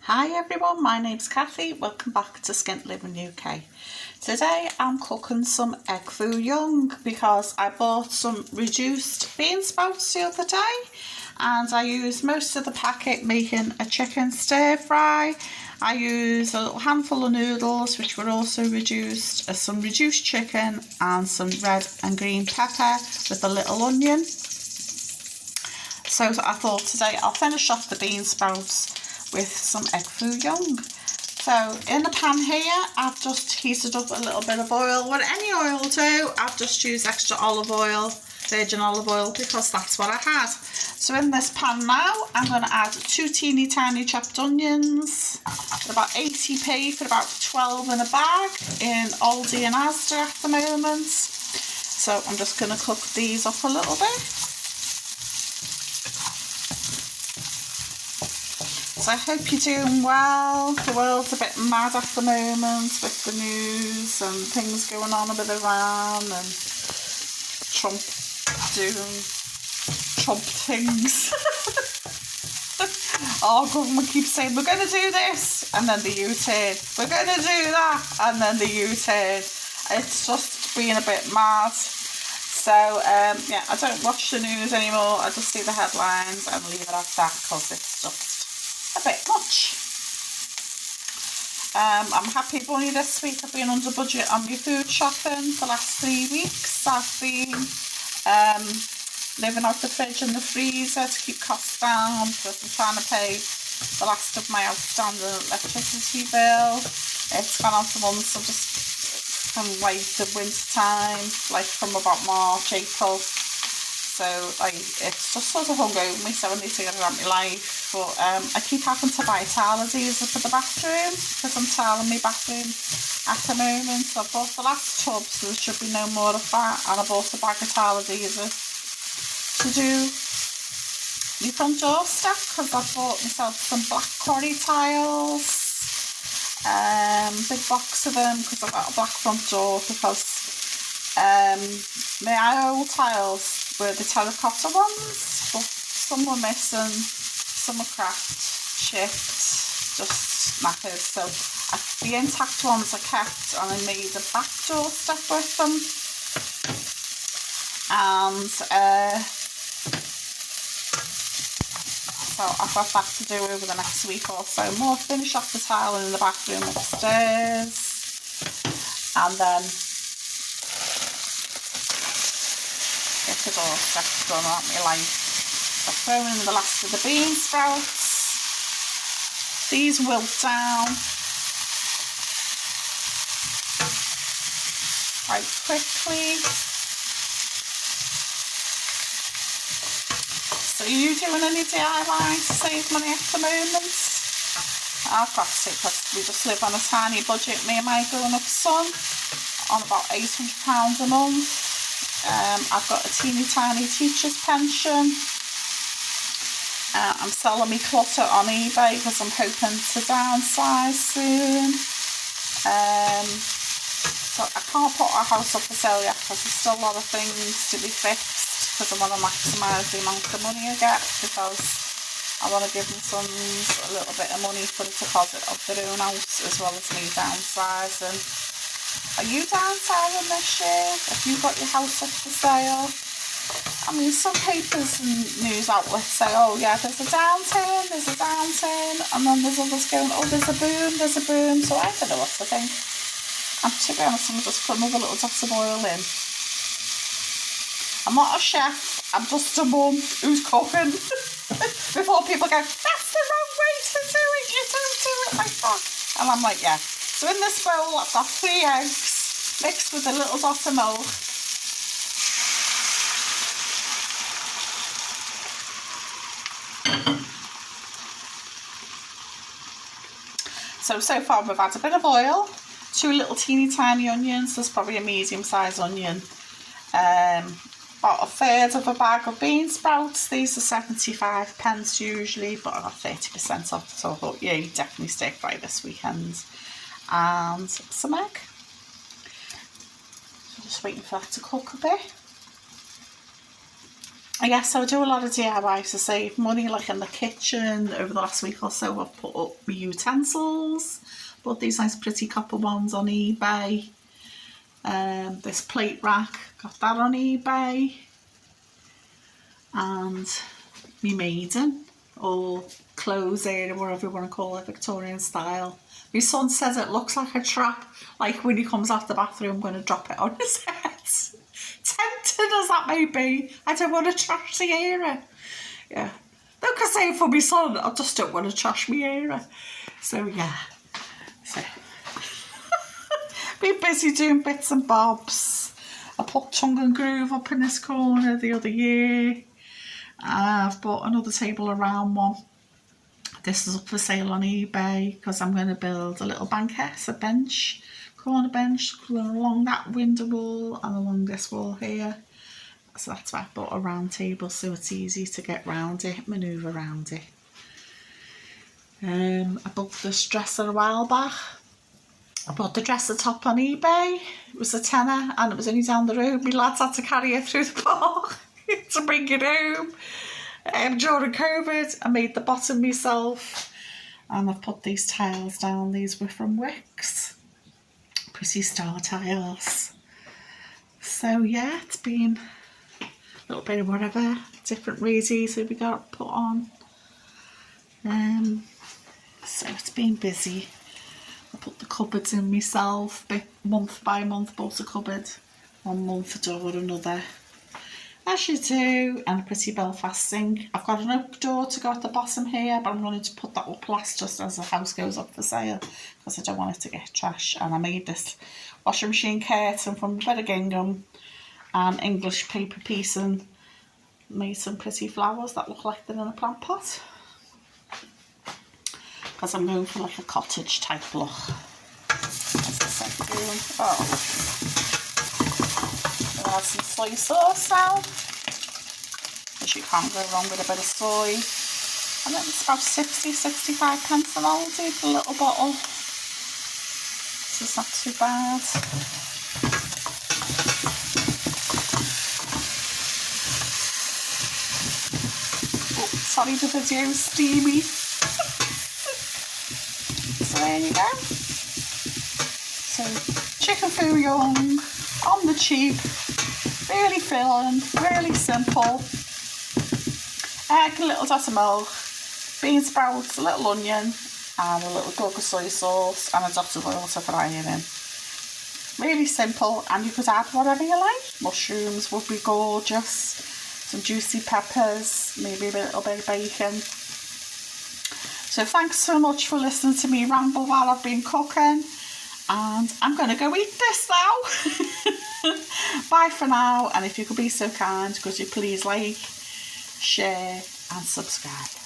Hi everyone, my name's Kathy. Welcome back to Skint Living UK. Today I'm cooking some Egg Foo Yung because I bought some reduced bean sprouts the other day and I used most of the packet making a chicken stir fry. I used a little handful of noodles which were also reduced, some reduced chicken and some red and green pepper with a little onion. So I thought today I'll finish off the bean sprouts with some Egg Foo Yung. So in the pan here I've just heated up a little bit of oil. What any oil will do, I've just used extra olive oil, virgin olive oil, because that's what I had. So in this pan now I'm going to add 2 teeny tiny chopped onions at about 80p for about 12 in a bag in Aldi and Asda at the moment. So I'm just going to cook these up a little bit. So I hope you're doing well. The world's a bit mad at the moment with the news and things going on a bit around and Trump doing Trump things. Our government keeps saying, we're going to do this, and then the U-turn. We're going to do that, and then the U-turn. It's just being a bit mad. So, yeah, I don't watch the news anymore. I just see the headlines and leave it at that because it's just a bit much. I'm happy bunny this week. I've been under budget on my food shopping the last 3 weeks. I've been living out the fridge and the freezer to keep costs down because I'm trying to pay the last of my outstanding electricity bill. It's gone on for months. I'm just from like the winter time, like from about March, April. So it's just sort of hung over me, so I need to get it out of my life. But I keep having to buy tile adhesive for the bathroom because I'm tiling my bathroom at the moment. So I bought the last tub, so there should be no more of that. And I bought a bag of tile adhesive to do my front door stuff because I bought myself some black quarry tiles. Big box of them because I've got a black front door because my old tiles were the terracotta ones, but some were missing, some were cracked, chipped, just knackered. So the intact ones I kept and I made a back door step with them. And so I've got that to do over the next week or so more. Finish off the tiling in the bathroom upstairs and then get the door steps done out my life. I've thrown in the last of the bean sprouts. These wilt down quite quickly. So are you doing any DIY to save money at the moment? I've got to because we just live on a tiny budget, me and my grown-up son, on about £800 a month. I've got a teeny tiny teacher's pension. I'm selling my clutter on eBay because I'm hoping to downsize soon. So I can't put our house up for sale yet because there's still a lot of things to be fixed because I want to maximise the amount of money I get because I want to give my sons a little bit of money for the deposit of their own house as well as me downsizing. Are you downsizing this year? Have you got your house up for sale? I mean, some papers and news outlets say, oh yeah, there's a downturn, and then there's others going, oh, there's a boom. So I don't know what to think. And to be honest, I'm just putting another little dot of oil in. I'm not a chef, I'm just a mum who's cooking. Before people go, that's the wrong way to do it, you don't do it like that. And I'm like, yeah. So in this bowl I've got 3 eggs mixed with a little dot of milk. So far we've had a bit of oil, 2 little teeny tiny onions, there's probably a medium sized onion, about a third of a bag of bean sprouts. These are 75p usually, but I got 30% off, so I thought, yeah, you definitely stir fry this weekend. And some egg. So just waiting for that to cook a bit. Yes, so I do a lot of DIY to save money, like in the kitchen. Over the last week or so, I've put up my utensils. Bought these nice pretty copper ones on eBay. This plate rack, got that on eBay. And my maiden, or clothes area, whatever you want to call it, Victorian style. My son says it looks like a trap, like when he comes out the bathroom, I'm going to drop it on his head. Tempting as that may be, I don't want to trash the area. Yeah, no, because say for my son, I just don't want to trash my area. So yeah, so been busy doing bits and bobs. I put tongue and groove up in this corner the other year. I've bought another table around one. This is up for sale on eBay because I'm going to build a little banquette, a bench, corner bench along that window wall and along this wall here. So that's why I bought a round table, so it's easy to get round it, manoeuvre around it. I bought this dresser a while back. I bought the dresser top on eBay. It was a tenner and it was only down the road. My lads had to carry it through the park to bring it home. During COVID, I made the bottom myself, and I've put these tiles down. These were from Wicks. Pretty star tiles. So yeah, it's been a little bit of whatever, different reasons that we got put on. So it's been busy. I put the cupboards in myself, month by month, bought a cupboard. 1 month a door, another. As you do, and a pretty Belfast sink. I've got an oak door to go at the bottom here, but I'm going to put that up last just as the house goes up for sale because I don't want it to get trash. And I made this washing machine curtain from a bit of gingham and English paper piece and made some pretty flowers that look like they're in a plant pot because I'm going for like a cottage type look. Add some soy sauce now, because you can't go wrong with a bit of soy. And then it's about 60-65 pence an Aldi for a little bottle, so it's not too bad. Oh, sorry, the video's steamy. So there you go. So chicken Foo Yung on the cheap. Really filling, really simple. Egg, a little dot of milk, bean sprouts, a little onion, and a little glug of soy sauce, and a dot of oil to fry it in. Really simple, and you could add whatever you like. Mushrooms would be gorgeous, some juicy peppers, maybe a little bit of bacon. So thanks so much for listening to me ramble while I've been cooking. And I'm going to go eat this now. Bye for now. And if you could be so kind, could you please like, share and subscribe.